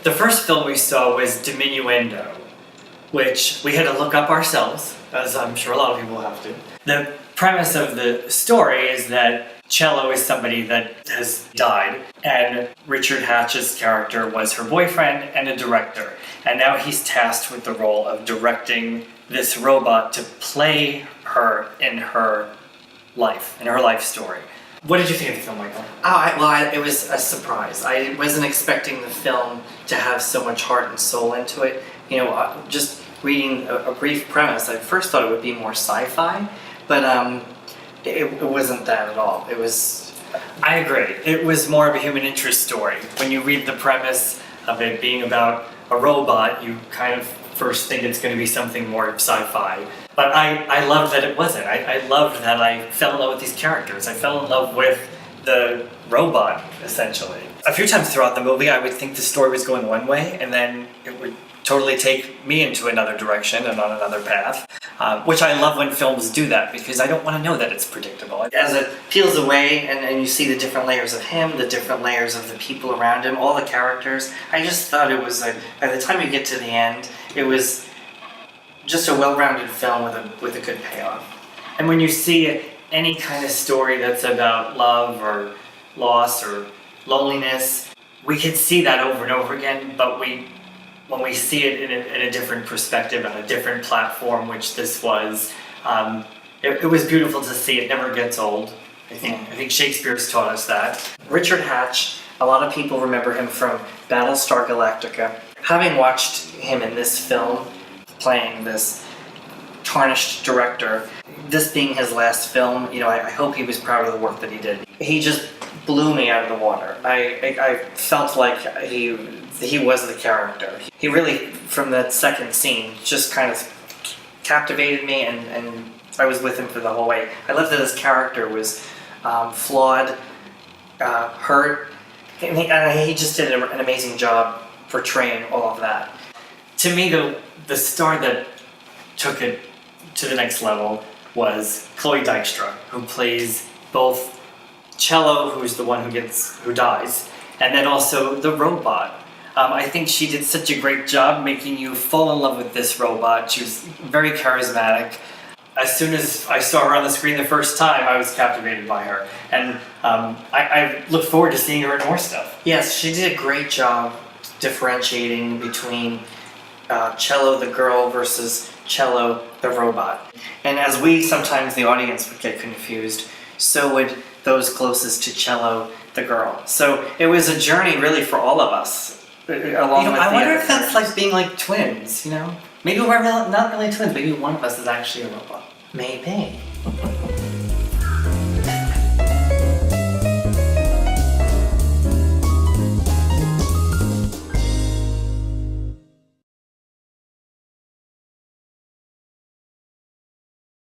The first film we saw was Diminuendo, which we had to look up ourselves, as I'm sure a lot of people have to. The premise of the story is that Cello is somebody that has died, and Richard Hatch's character was her boyfriend and a director. And now he's tasked with the role of directing this robot to play her in her life story. What did you think of the film, Michael? It was a surprise. I wasn't expecting the film to have so much heart and soul into it. You know, just reading a brief premise, I first thought it would be more sci-fi, but it wasn't that at all. It was... I agree. It was more of a human interest story. When you read the premise of it being about a robot, you kind of first think it's going to be something more sci-fi. But I loved that it wasn't. I loved that I fell in love with these characters. I fell in love with the robot, essentially. A few times throughout the movie, I would think the story was going one way, and then it would totally take me into another direction and on another path, which I love when films do that, because I don't want to know that it's predictable. As it peels away and you see the different layers of him, the different layers of the people around him, all the characters, I just thought it was, by the time you get to the end, it was just a well-rounded film with a good payoff. And when you see any kind of story that's about love or loss or loneliness, we could see that over and over again, but when we see it in a different perspective, on a different platform, which this was, it was beautiful to see. It never gets old. I think Shakespeare's taught us that. Richard Hatch, a lot of people remember him from Battlestar Galactica. Having watched him in this film, playing this tarnished director, this being his last film, you know, I hope he was proud of the work that he did. He just blew me out of the water. I felt like he was the character. He really, from that second scene, just kind of captivated me, and I was with him for the whole way. I loved that his character was flawed, hurt, and he just did an amazing job portraying all of that. To me, the star that took it to the next level was Chloe Dykstra, who plays both Cello, who's the one who dies, and then also the robot. I think she did such a great job making you fall in love with this robot. She was very charismatic. As soon as I saw her on the screen the first time, I was captivated by her. And I look forward to seeing her in more stuff. Yes, she did a great job differentiating between Cello the girl versus Cello the robot. And as we, sometimes the audience would get confused, so would those closest to Cello the girl. So it was a journey really for all of us. I wonder if that's like being like twins, you know? Maybe we're not really twins, maybe one of us is actually a robot. Maybe.